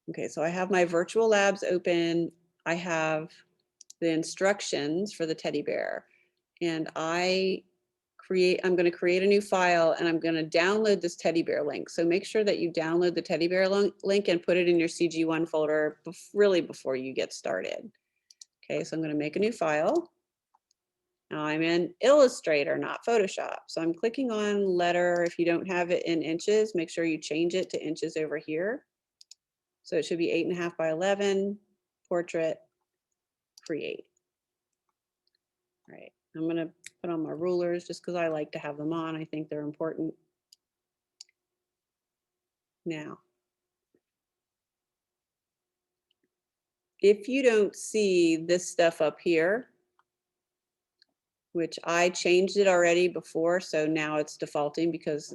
Okay, so I have my virtual labs open. I have the instructions for the teddy bear, and I'm going to create a new file, and I'm going to download this teddy bear link. So make sure that you download the teddy bear link and put it in your CG1 folder really before you get started. Okay, so I'm going to make a new file. Now I'm in Illustrator, not Photoshop. So I'm clicking on letter. If you don't have it in inches, make sure you change it to inches over here. So it should be 8.5 by 11, portrait, create. All right, I'm going to put on my rulers just because I like to have them on. I think they're important. Now, if you don't see this stuff up here, which I changed it already before, so now it's defaulting because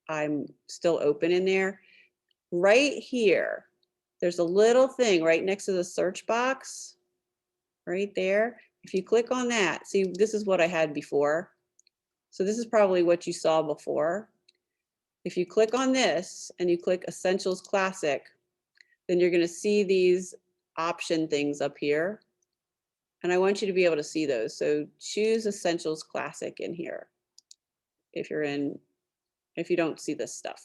I'm still open in there. Right here, there's a little thing right next to the search box, right there. If you click on that, see, this is what I had before. So this is probably what you saw before. If you click on this and you click Essentials Classic, then you're going to see these option things up here. And I want you to be able to see those. So choose Essentials Classic in here if you don't see this stuff.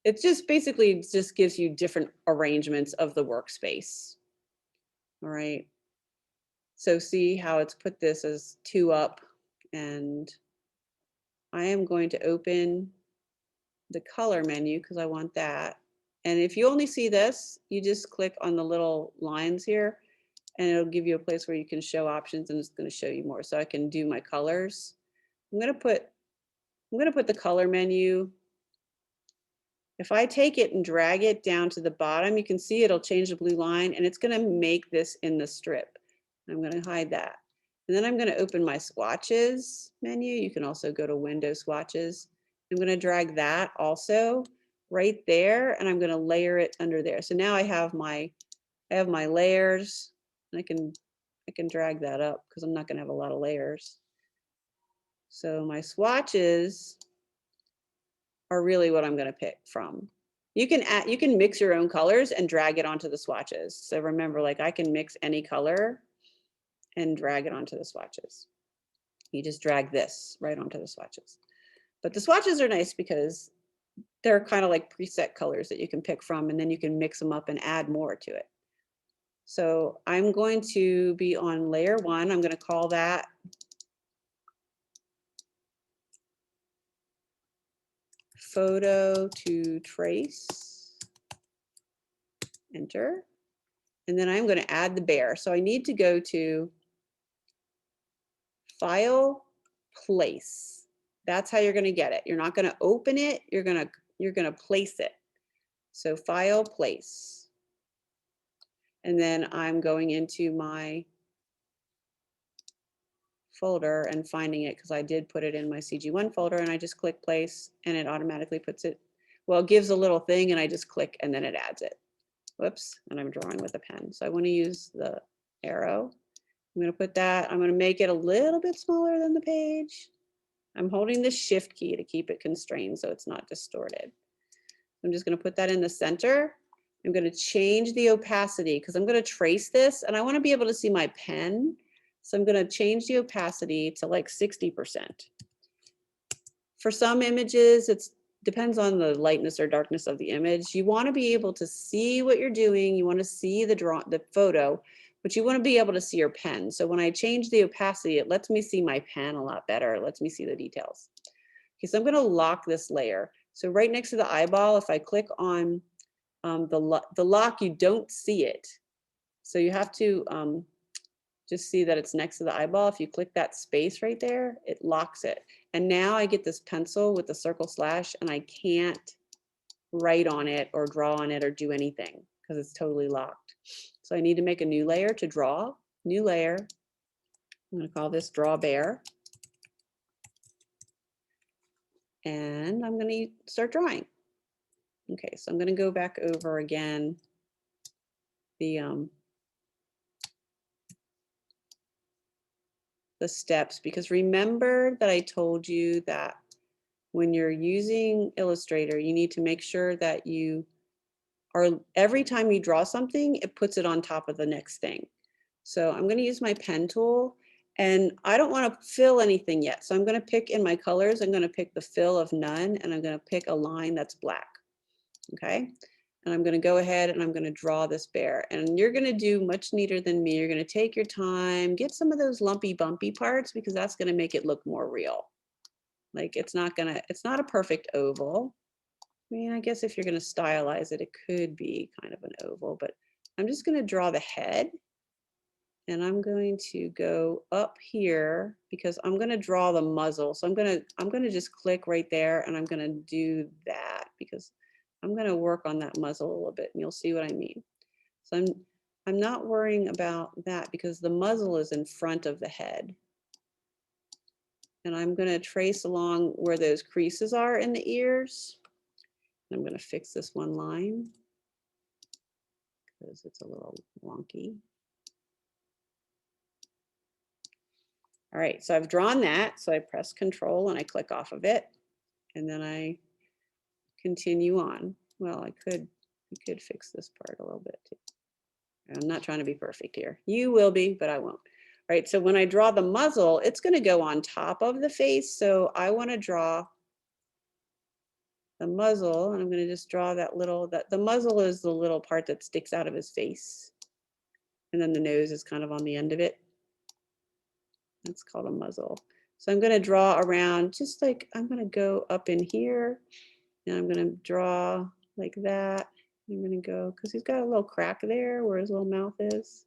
It just basically just gives you different arrangements of the workspace. All right. So see how it's put this as 2 up, and I am going to open the color menu because I want that. And if you only see this, you just click on the little lines here and it'll give you a place where you can show options, and it's going to show you more. So I can do my colors. I'm going to put the color menu. If I take it and drag it down to the bottom, you can see it'll change the blue line, and it's going to make this in the strip. I'm going to hide that. And then I'm going to open my swatches menu. You can also go to window swatches. I'm going to drag that also right there, and I'm going to layer it under there. So now I have my layers, and I can drag that up because I'm not going to have a lot of layers. So my swatches are really what I'm going to pick from. You can mix your own colors and drag it onto the swatches. So remember, like, I can mix any color and drag it onto the swatches. You just drag this right onto the swatches. But the swatches are nice because they're kind of like preset colors that you can pick from, and then you can mix them up and add more to it. So I'm going to be on layer 1. I'm going to call that photo to trace, enter. And then I'm going to add the bear. So I need to go to File, Place. That's how you're going to get it. You're not going to open it. You're going to place it. So File, Place. And then I'm going into my folder and finding it because I did put it in my CG1 folder, and I just click place and it automatically puts it, well, it gives a little thing and I just click and then it adds it. Whoops, and I'm drawing with a pen. So I want to use the arrow. I'm going to put that, I'm going to make it a little bit smaller than the page. I'm holding the shift key to keep it constrained so it's not distorted. I'm just going to put that in the center. I'm going to change the opacity because I'm going to trace this and I want to be able to see my pen. So I'm going to change the opacity to like 60%. For some images, it depends on the lightness or darkness of the image. You want to be able to see what you're doing. You want to see the photo, but you want to be able to see your pen. So when I change the opacity, it lets me see my pen a lot better. It lets me see the details. Okay, so I'm going to lock this layer. So right next to the eyeball, if I click on the lock, you don't see it. So you have to just see that it's next to the eyeball. If you click that space right there, it locks it. And now I get this pencil with the circle slash and I can't write on it or draw on it or do anything because it's totally locked. So I need to make a new layer to draw. New layer. I'm going to call this Draw Bear. And I'm going to start drawing. Okay, so I'm going to go back over again the steps, because remember that I told you that when you're using Illustrator, you need to make sure that you every time you draw something, it puts it on top of the next thing. So I'm going to use my pen tool, and I don't want to fill anything yet. So I'm going to pick in my colors, I'm going to pick the fill of none, and I'm going to pick a line that's black. Okay. And I'm going to go ahead and I'm going to draw this bear, and you're going to do much neater than me. You're going to take your time, get some of those lumpy bumpy parts, because that's going to make it look more real. Like it's not a perfect oval. I mean, I guess if you're going to stylize it, it could be kind of an oval, but I'm just going to draw the head, and I'm going to go up here because I'm going to draw the muzzle. So I'm going to just click right there, and I'm going to do that because I'm going to work on that muzzle a little bit, and you'll see what I mean. So I'm not worrying about that because the muzzle is in front of the head. And I'm going to trace along where those creases are in the ears. I'm going to fix this one line because it's a little wonky. All right, so I've drawn that. So I press Control and I click off of it, and then I continue on. Well, I could fix this part a little bit too. I'm not trying to be perfect here. You will be, but I won't. All right, so when I draw the muzzle, it's going to go on top of the face. So I want to draw the muzzle, and I'm going to just draw that little, the muzzle is the little part that sticks out of his face. And then the nose is kind of on the end of it. That's called a muzzle. So I'm going to draw around, just like I'm going to go up in here, and I'm going to draw like that. I'm going to go, because he's got a little crack there where his little mouth is.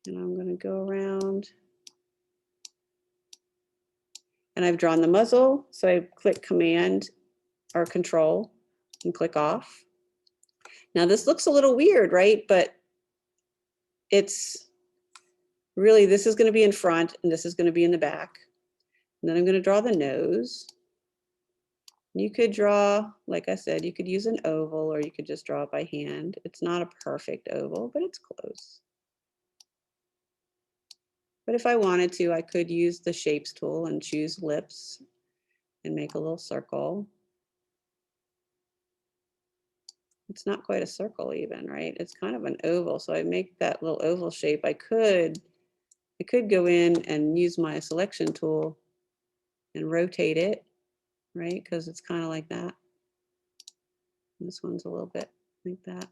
And I'm going to go around. And I've drawn the muzzle. So I click Command or Control and click off. Now this looks a little weird, right? But it's really, this is going to be in front and this is going to be in the back. And then I'm going to draw the nose. You could draw, like I said, you could use an oval or you could just draw it by hand. It's not a perfect oval, but it's close. But if I wanted to, I could use the Shapes tool and choose lips and make a little circle. It's not quite a circle even, right? It's kind of an oval. So I make that little oval shape. I could go in and use my selection tool and rotate it, right? Because it's kind of like that. And this one's a little bit like that.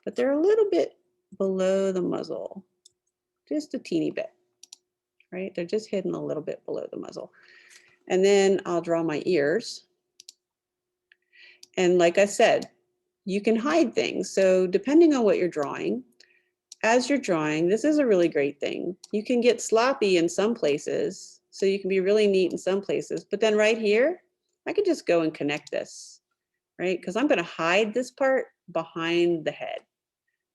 But they're a little bit below the muzzle, just a teeny bit, right? They're just hidden a little bit below the muzzle. And then I'll draw my ears. And like I said, you can hide things. So depending on what you're drawing, as you're drawing, this is a really great thing. You can get sloppy in some places, so you can be really neat in some places. But then right here, I could just go and connect this, right? Because I'm going to hide this part behind the head.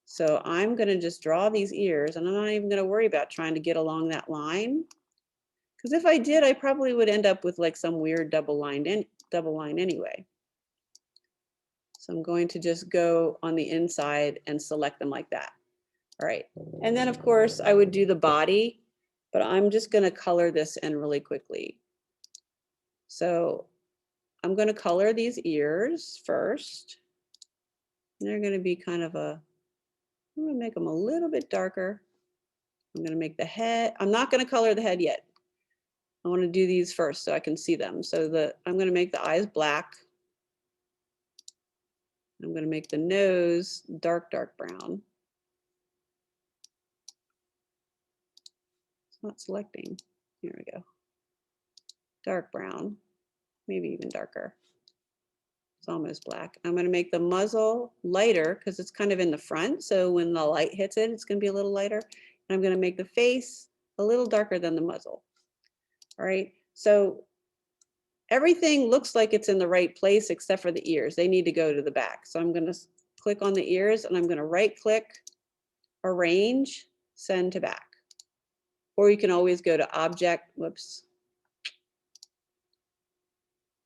So I'm going to just draw these ears, and I'm not even going to worry about trying to get along that line. Because if I did, I probably would end up with like some weird double line anyway. So I'm going to just go on the inside and select them like that. All right. And then of course I would do the body, but I'm just going to color this in really quickly. So I'm going to color these ears first. And they're going to be kind of I'm going to make them a little bit darker. I'm going to make the head, I'm not going to color the head yet. I want to do these first so I can see them. So I'm going to make the eyes black. I'm going to make the nose dark brown. It's not selecting. Here we go. Dark brown, maybe even darker. It's almost black. I'm going to make the muzzle lighter because it's kind of in the front. So when the light hits it, it's going to be a little lighter. And I'm going to make the face a little darker than the muzzle. All right. So everything looks like it's in the right place except for the ears. They need to go to the back. So I'm going to click on the ears and I'm going to right click, arrange, send to back. Or you can always go to object, whoops.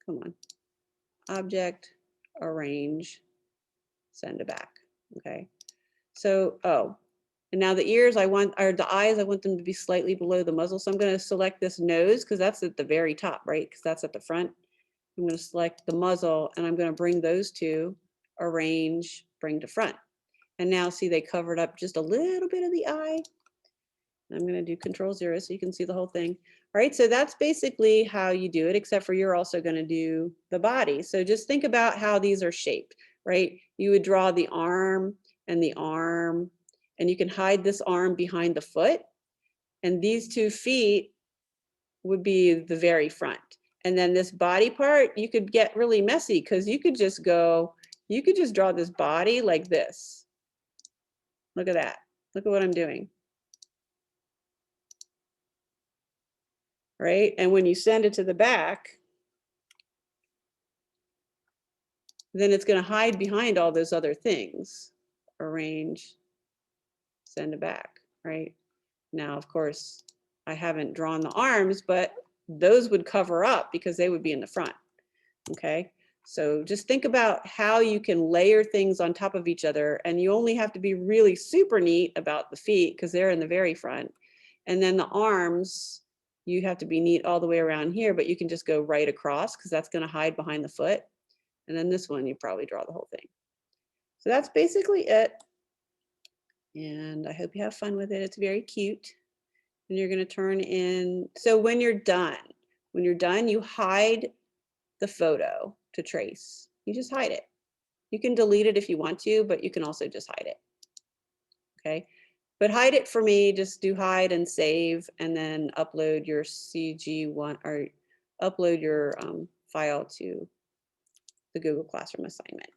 Come on. Object, arrange, send to back. Okay. So, and now the ears or the eyes, I want them to be slightly below the muzzle. So I'm going to select this nose because that's at the very top, right? Because that's at the front. I'm going to select the muzzle and I'm going to bring those two arrange, bring to front. And now see, they covered up just a little bit of the eye. I'm going to do Control-0 so you can see the whole thing. All right, so that's basically how you do it, except for you're also going to do the body. So just think about how these are shaped, right? You would draw the arm, and you can hide this arm behind the foot. And these 2 feet would be the very front. And then this body part, you could get really messy because you could just draw this body like this. Look at that. Look at what I'm doing. Right? And when you send it to the back, then it's going to hide behind all those other things. Arrange, send it back, right? Now, of course, I haven't drawn the arms, but those would cover up because they would be in the front, okay? So just think about how you can layer things on top of each other, and you only have to be really super neat about the feet because they're in the very front. And then the arms, you have to be neat all the way around here, but you can just go right across because that's going to hide behind the foot. And then this one, you probably draw the whole thing. So that's basically it. And I hope you have fun with it. It's very cute. And you're going to turn in. So when you're done, you hide the photo to trace. You just hide it. You can delete it if you want to, but you can also just hide it. Okay. But hide it for me. Just do hide and save, and then upload your CG1 or upload your file to the Google Classroom assignment.